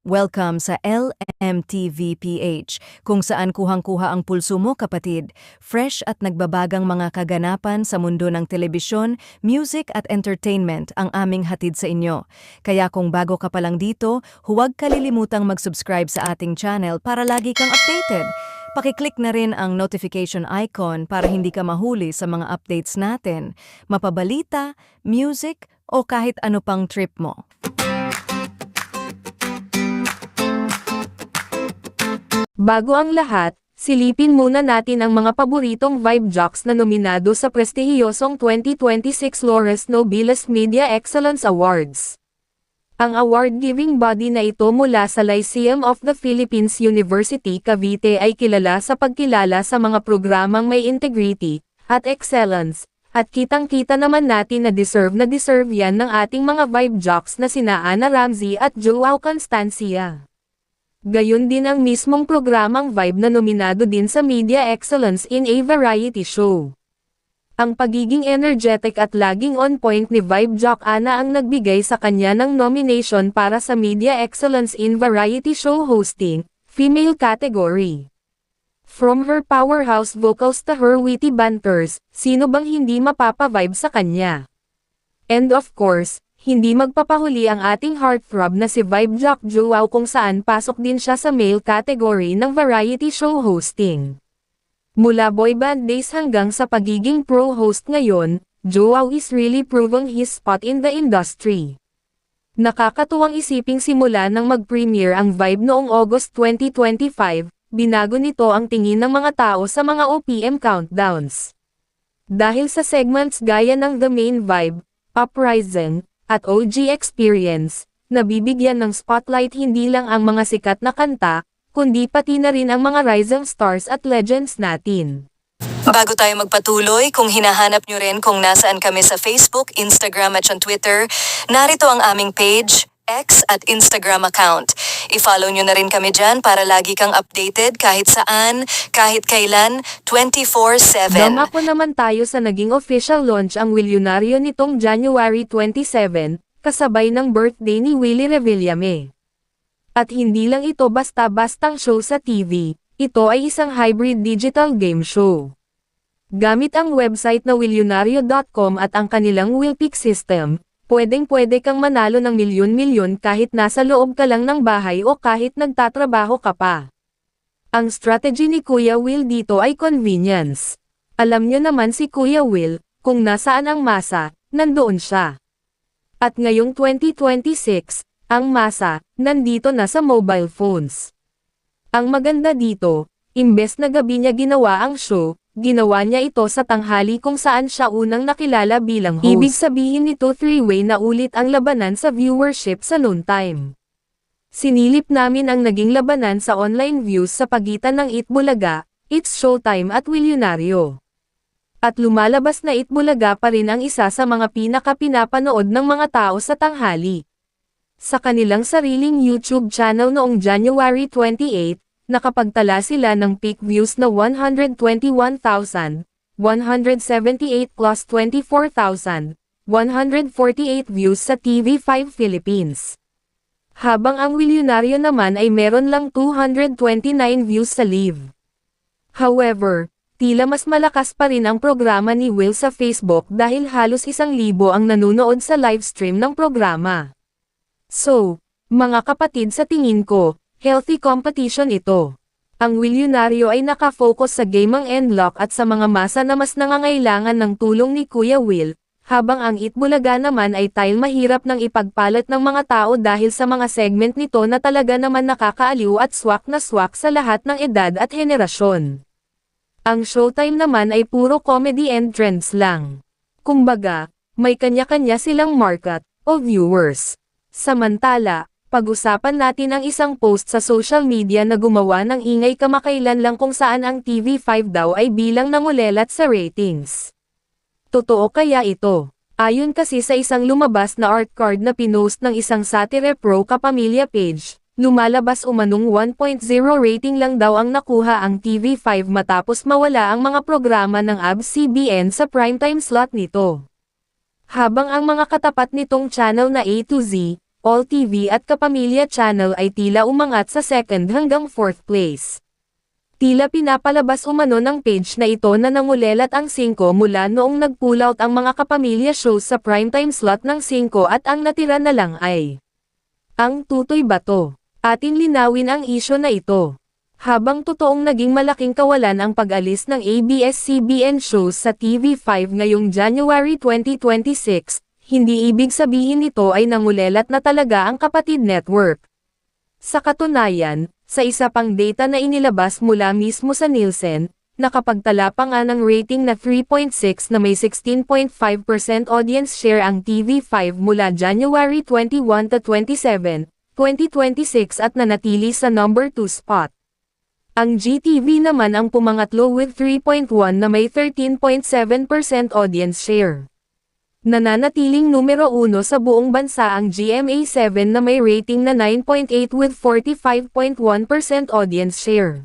Welcome sa LMTVPH, kung saan kuhang-kuha ang pulso mo kapatid. Fresh at nagbabagang mga kaganapan sa mundo ng telebisyon, music at entertainment ang aming hatid sa inyo. Kaya kung bago ka pa lang dito, huwag kalilimutang mag-subscribe sa ating channel para lagi kang updated. Pakiclick na rin ang notification icon para hindi ka mahuli sa mga updates natin, mapabalita, music o kahit ano pang trip mo. Bago ang lahat, silipin muna natin ang mga paboritong Vibe Jocks na nominado sa prestihiyosong 2026 Laureus Nobilis Media Excellence Awards. Ang award-giving body na ito mula sa Lyceum of the Philippines University Cavite ay kilala sa pagkilala sa mga programang may integrity at excellence, at kitang-kita naman natin na deserve yan ng ating mga Vibe Jocks na sina Ana Ramsey at Joao Constancia. Gayon din ang mismong programang Vibe na nominado din sa Media Excellence in a Variety Show. Ang pagiging energetic at laging on point ni Vibe Jock Ana ang nagbigay sa kanya ng nomination para sa Media Excellence in Variety Show Hosting, Female category. From her powerhouse vocals to her witty banters, sino bang hindi mapapa-vibe sa kanya? And of course, hindi magpapahuli ang ating heartthrob na si Vibe Jock Joao kung saan pasok din siya sa male category ng variety show hosting. Mula boyband days hanggang sa pagiging pro-host ngayon, Joao is really proving his spot in the industry. Nakakatuwang isiping simula nang mag-premiere ang Vibe noong August 2025, binago nito ang tingin ng mga tao sa mga OPM countdowns. Dahil sa segments gaya ng The Main Vibe, Uprising, at OG Experience, nabibigyan ng spotlight hindi lang ang mga sikat na kanta, kundi pati na rin ang mga rising stars at legends natin. Bago tayo magpatuloy, kung hinahanap nyo rin kung nasaan kami sa Facebook, Instagram at Twitter, narito ang aming page, X at Instagram account. I-follow nyo na rin kami dyan para lagi kang updated kahit saan, kahit kailan, 24/7. Damako naman tayo sa naging official launch ang Willionario nitong January 27, kasabay ng birthday ni Willie Revillame. At hindi lang ito basta-bastang show sa TV, ito ay isang hybrid digital game show. Gamit ang website na willionario.com at ang kanilang Willpick system, pwedeng-pwede kang manalo ng milyon-milyon kahit nasa loob ka lang ng bahay o kahit nagtatrabaho ka pa. Ang strategy ni Kuya Will dito ay convenience. Alam nyo naman si Kuya Will, kung nasaan ang masa, nandoon siya. At ngayong 2026, ang masa, nandito na sa mobile phones. Ang maganda dito, imbes na gabi niya ginawa ang show, ginawa niya ito sa tanghali kung saan siya unang nakilala bilang host. Ibig sabihin nito three-way na ulit ang labanan sa viewership sa noontime. Sinilip namin ang naging labanan sa online views sa pagitan ng Itbulaga, It's Showtime at Willionario. At lumalabas na Itbulaga pa rin ang isa sa mga pinaka-pinapanood ng mga tao sa tanghali. Sa kanilang sariling YouTube channel noong January 28, nakapagtala sila ng peak views na 121,178 plus 24,148 views sa TV5 Philippines. Habang ang Willionario naman ay meron lang 229 views sa live. However, tila mas malakas pa rin ang programa ni Will sa Facebook dahil halos 1,000 ang nanunood sa livestream ng programa. So, mga kapatid sa tingin ko, healthy competition ito. Ang Willionario ay nakafocus sa gamang N-Lock at sa mga masa na mas nangangailangan ng tulong ni Kuya Will, habang ang Itbulaga naman ay tile mahirap ng ipagpalit ng mga tao dahil sa mga segment nito na talaga naman nakakaaliw at swak na swak sa lahat ng edad at henerasyon. Ang Showtime naman ay puro comedy and trends lang. Kumbaga, may kanya-kanya silang market o viewers. Samantala, pag-usapan natin ang isang post sa social media na gumawa ng ingay kamakailan lang kung saan ang TV5 daw ay bilang nangulelat sa ratings. Totoo kaya ito? Ayon kasi sa isang lumabas na art card na pinost ng isang satire pro kapamilya page, lumalabas umanong 1.0 rating lang daw ang nakuha ang TV5 matapos mawala ang mga programa ng ABS-CBN sa primetime slot nito. Habang ang mga katapat nitong channel na A to Z, All TV at Kapamilya Channel ay tila umangat sa 2nd hanggang 4th place. Tila pinapalabas umano ng page na ito na nangulelat ang 5 mula noong nag-pull out ang mga kapamilya shows sa primetime slot ng 5 at ang natira na lang ay ang Tutoy Bato. Atin linawin ang isyo na ito. Habang totoong naging malaking kawalan ang pag-alis ng ABS-CBN shows sa TV5 ngayong January 2026, hindi ibig sabihin nito ay nangulelat na talaga ang kapatid network. Sa katunayan, sa isa pang data na inilabas mula mismo sa Nielsen, nakapagtala pa nga ng rating na 3.6 na may 16.5% audience share ang TV5 mula January 21 to 27, 2026 at nanatili sa number 2 spot. Ang GTV naman ang pumangatlo with 3.1 na may 13.7% audience share. Nananatiling numero 1 sa buong bansa ang GMA7 na may rating na 9.8 with 45.1% audience share.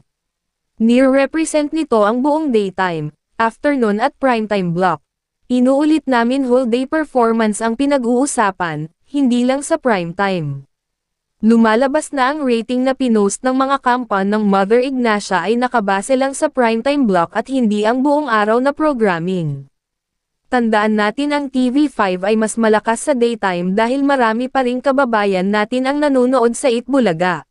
Near-represent nito ang buong daytime, afternoon at primetime block. Inuulit namin whole day performance ang pinag-uusapan, hindi lang sa primetime. Lumalabas na ang rating na pinost ng mga kampan ng Mother Ignacia ay nakabase lang sa primetime block at hindi ang buong araw na programming. Tandaan natin ang TV5 ay mas malakas sa daytime dahil marami pa ring kababayan natin ang nanonood sa Itbulaga.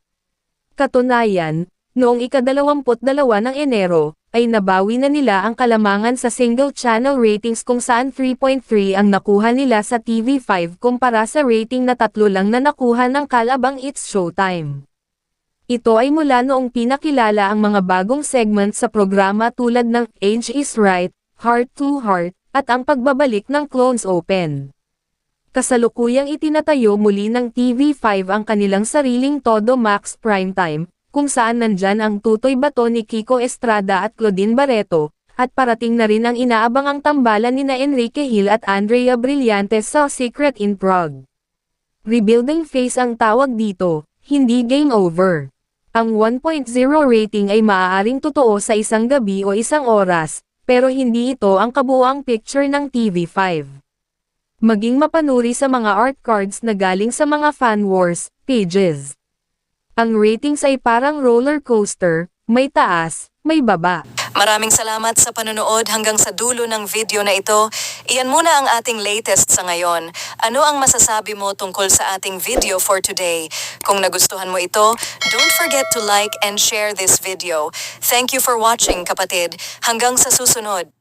Katunayan, noong ika-22 ng Enero, ay nabawi na nila ang kalamangan sa single channel ratings kung saan 3.3 ang nakuha nila sa TV5 kumpara sa rating na 3 lang na nakuha ng Kalabang It's Showtime. Ito ay mula noong pinakilala ang mga bagong segment sa programa tulad ng Age is Right, Heart to Heart, at ang pagbabalik ng Clones Open. Kasalukuyang itinatayo muli ng TV5 ang kanilang sariling Todo Max Primetime, kung saan nandyan ang Tutoy Bato ni Kiko Estrada at Claudine Barreto, at parating na rin ang inaabangang tambalan nina Enrique Hill at Andrea Brillantes sa Secret in Prague. Rebuilding phase ang tawag dito, hindi game over. Ang 1.0 rating ay maaaring totoo sa isang gabi o isang oras, pero hindi ito ang kabuuang picture ng TV5. Maging mapanuri sa mga art cards na galing sa mga fan wars pages. Ang ratings ay parang roller coaster, may taas, may baba. Maraming salamat sa panonood hanggang sa dulo ng video na ito. Iyan muna ang ating latest sa ngayon. Ano ang masasabi mo tungkol sa ating video for today? Kung nagustuhan mo ito, don't forget to like and share this video. Thank you for watching, kapatid. Hanggang sa susunod.